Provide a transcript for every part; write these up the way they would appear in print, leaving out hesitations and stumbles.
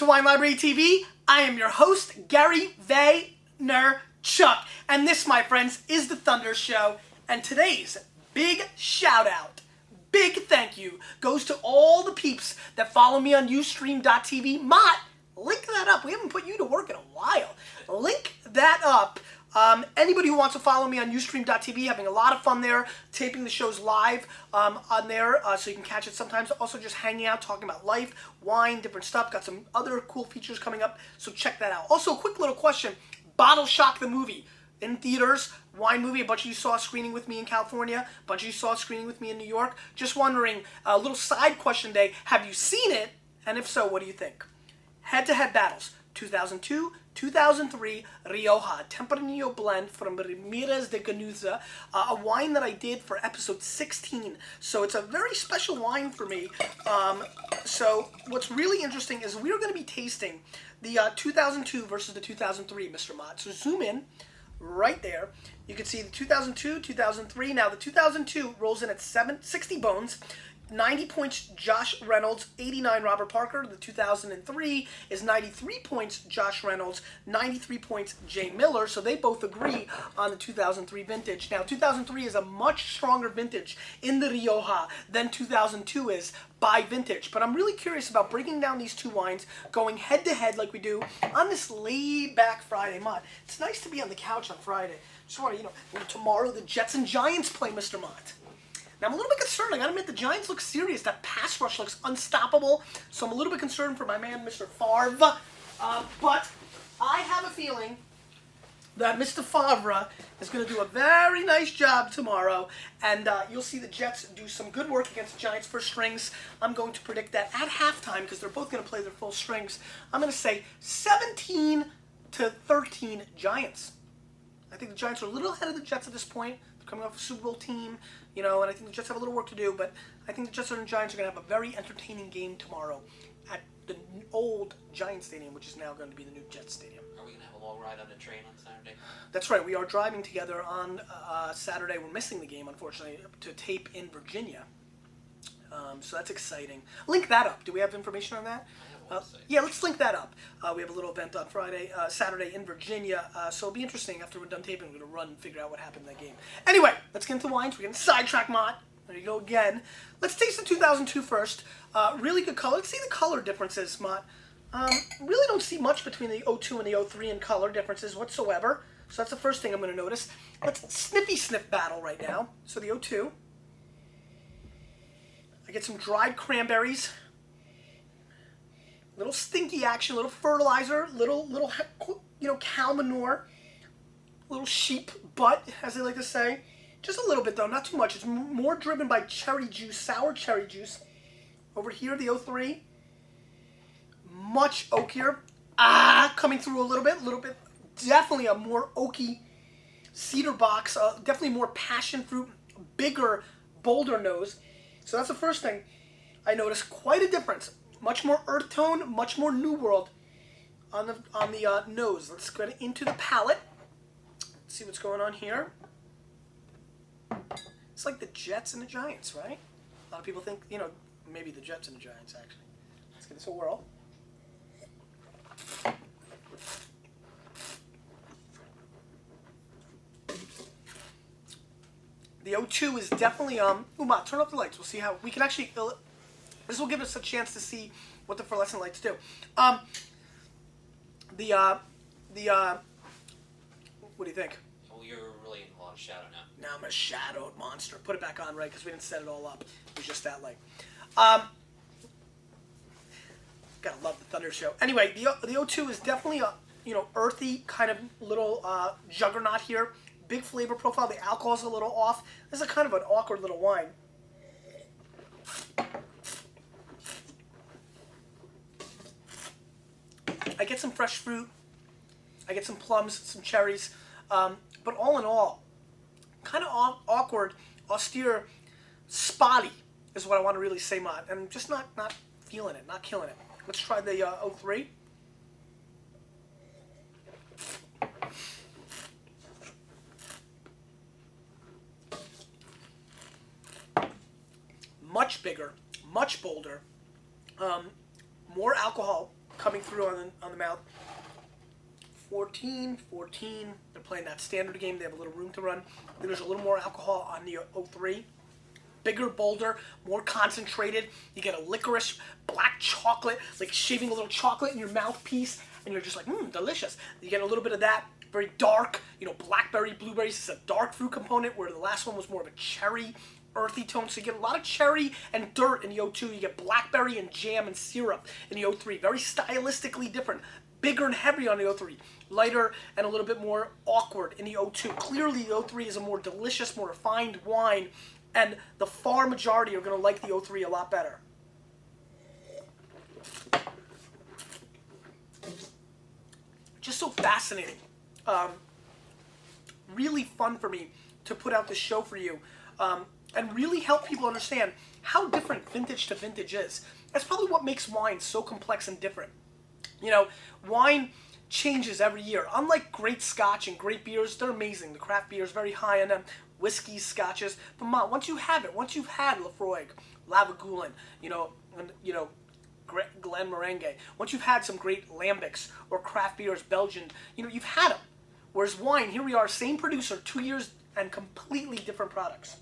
Wine Library TV. I am your host, Gary Vaynerchuk. And this, my friends, is the Thunder Show. And today's big shout out, big thank you, goes to all the peeps that follow me on Ustream.tv. Mott, link that up. We haven't put you to work in a while. Link that up. Anybody who wants to follow me on Ustream.tv, having a lot of fun there, taping the shows live on there, so you can catch it sometimes. Also just hanging out, talking about life, wine, different stuff. Got some other cool features coming up, so check that out. Also, a quick little question. Bottle Shock the movie. In theaters, wine movie. A bunch of you saw a screening with me in California. A bunch of you saw a screening with me in New York. Just wondering, a little side question today. Have you seen it? And if so, what do you think? Head-to-head battles. 2002, 2003, Rioja Tempranillo blend from Remirez de Ganuza, a wine that I did for episode 16. So it's a very special wine for me. So what's really interesting is we're going to be tasting the 2002 versus the 2003, Mr. Mott. So zoom in right there. You can see the 2002, 2003. Now the 2002 rolls in at 60 bones. 90 points Josh Reynolds, 89 Robert Parker. The 2003 is 93 points Josh Reynolds, 93 points Jay Miller. So they both agree on the 2003 vintage. Now 2003 is a much stronger vintage in the Rioja than 2002 is by vintage. But I'm really curious about breaking down these two wines, going head to head like we do on this laid back Friday. Mott, it's nice to be on the couch on Friday. Just want to, tomorrow the Jets and Giants play, Mr. Mott. Now, I'm a little bit concerned. I gotta admit, the Giants look serious. That pass rush looks unstoppable. So I'm a little bit concerned for my man, Mr. Favre. But I have a feeling that Mr. Favre is going to do a very nice job tomorrow. And you'll see the Jets do some good work against the Giants' first strings. I'm going to predict that at halftime, because they're both going to play their full strings. I'm going to say 17-13 Giants. I think the Giants are a little ahead of the Jets at this point. They're coming off a Super Bowl team, and I think the Jets have a little work to do, but I think the Jets and the Giants are going to have a very entertaining game tomorrow at the old Giants Stadium, which is now going to be the new Jets Stadium. Are we going to have a long ride on the train on Saturday? That's right. We are driving together on Saturday. We're missing the game, unfortunately, to tape in Virginia. So that's exciting. Link that up. Do we have information on that? Yeah, let's link that up. We have a little event on Saturday in Virginia. So it'll be interesting. After we're done taping, we're going to run and figure out what happened in that game. Anyway, let's get into wines. We're going to sidetrack Mott. There you go again. Let's taste the 2002 first. Really good color. Let's see the color differences, Mott. Really don't see much between the 02 and the 03 in color differences whatsoever. So that's the first thing I'm going to notice. Let's sniffy sniff battle right now. So the 02. I get some dried cranberries. Little stinky action, little fertilizer, little cow manure, little sheep butt, as they like to say. Just a little bit though, not too much. It's more driven by cherry juice, sour cherry juice. Over here, the 03, much oakier. Coming through a little bit. Definitely a more oaky cedar box. Definitely more passion fruit, bigger, bolder nose. So that's the first thing I noticed. Quite a difference. Much more earth tone, much more New World on the nose. Let's go into the palate. Let's see what's going on here. It's like the Jets and the Giants, right? A lot of people think, maybe the Jets and the Giants, actually. Let's give this a whirl. The 02 is definitely, Mott, turn off the lights. We'll see how, we can actually, this will give us a chance to see what the fluorescent lights do. What do you think? Well, you're really in a lot of shadow now. Now I'm a shadowed monster. Put it back on, right? Because we didn't set it all up. It was just that light. Gotta love the Thunder Show. Anyway, the 02 is definitely a earthy kind of little juggernaut here. Big flavor profile. The alcohol's a little off. This is kind of an awkward little wine. I get some fresh fruit. I get some plums, some cherries. But all in all, kind of awkward, austere, spotty is what I want to really say, Mott. And I'm just not feeling it, not killing it. Let's try the 03. Much bigger, much bolder, more alcohol coming through on the mouth. 14. They're playing that standard game. They have a little room to run. There's a little more alcohol on the 03. Bigger, bolder, more concentrated. You get a licorice, black chocolate, like shaving a little chocolate in your mouthpiece, and you're just like, delicious. You get a little bit of that. Very dark, blackberry, blueberries. It's a dark fruit component, where the last one was more of a cherry, earthy tone. So you get a lot of cherry and dirt in the 02. You get blackberry and jam and syrup in the 03. Very stylistically different. Bigger and heavier on the 03. Lighter and a little bit more awkward in the 02. Clearly, the 03 is a more delicious, more refined wine, and the far majority are going to like the 03 a lot better. Just so fascinating. Really fun for me to put out this show for you, and really help people understand how different vintage to vintage is. That's probably what makes wine so complex and different. Wine changes every year. Unlike great scotch and great beers, they're amazing. The craft beer is very high on them. Whiskeys, scotches. But once you have it, once you've had Lafroig, Lavagoulin, Glenmorangie, once you've had some great lambics or craft beers, Belgian, you've had them. Whereas wine, here we are, same producer, 2 years and completely different products.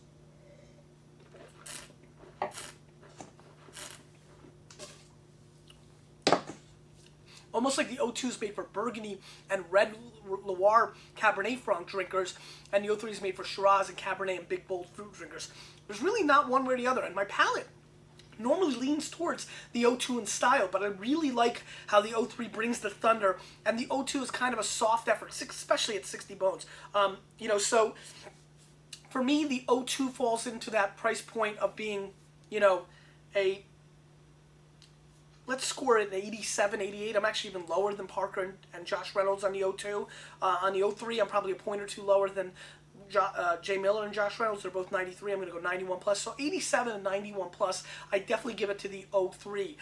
Almost like the 02 is made for Burgundy and Red Loire Cabernet Franc drinkers, and the 03 is made for Shiraz and Cabernet and big, bold fruit drinkers. There's really not one way or the other, and my palate normally leans towards the 02 in style, but I really like how the 03 brings the thunder, and the 02 is kind of a soft effort, especially at 60 bones. So for me, the 02 falls into that price point of being, let's score it an 87, 88. I'm actually even lower than Parker and Josh Reynolds on the 02. On the 03, I'm probably a point or two lower than Jay Miller and Josh Reynolds. They're both 93. I'm going to go 91 plus. So 87 and 91 plus, I definitely give it to the 03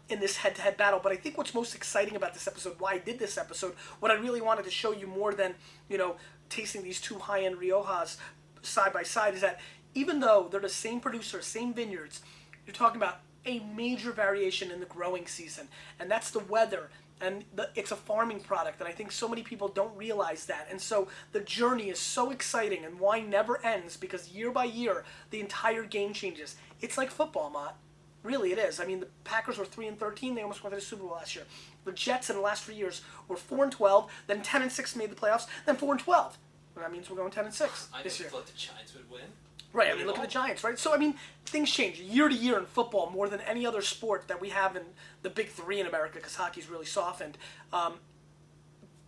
in this head-to-head battle. But I think what's most exciting about this episode, why I did this episode, what I really wanted to show you more than, tasting these two high-end Riojas side by side, is that even though they're the same producer, same vineyards, you're talking about a major variation in the growing season, and that's the weather, and it's a farming product, and I think so many people don't realize that. And so the journey is so exciting, and wine never ends, because year by year the entire game changes. It's like football, Mott. Really, it is. I mean, the Packers were 3-13. They almost went to the Super Bowl last year. The Jets in the last 3 years were 4-12, then 10-6 made the playoffs, then 4-12. And that means we're going 10-6 this year. I thought the Giants would win. Right, I mean, look at the Giants, right? So, I mean, things change year to year in football more than any other sport that we have in the big three in America, because hockey's really softened,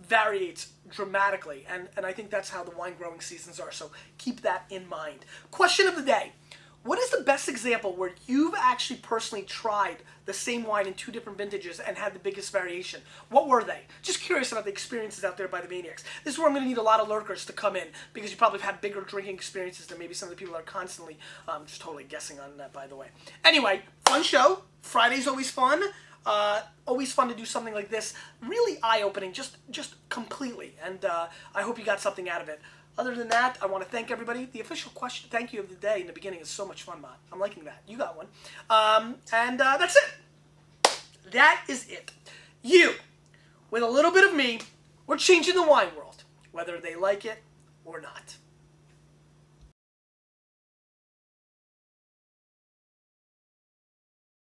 variates dramatically. And I think that's how the wine growing seasons are, so keep that in mind. Question of the day. What is the best example where you've actually personally tried the same wine in two different vintages and had the biggest variation? What were they? Just curious about the experiences out there by the maniacs. This is where I'm going to need a lot of lurkers to come in, because you probably have had bigger drinking experiences than maybe some of the people that are constantly just totally guessing on that, by the way. Anyway, fun show. Friday's always fun. Always fun to do something like this. Really eye-opening, just completely. And I hope you got something out of it. Other than that, I want to thank everybody. The official question, thank you of the day in the beginning is so much fun, Mott. I'm liking that. You got one. And that's it. That is it. You, with a little bit of me, we're changing the wine world, whether they like it or not.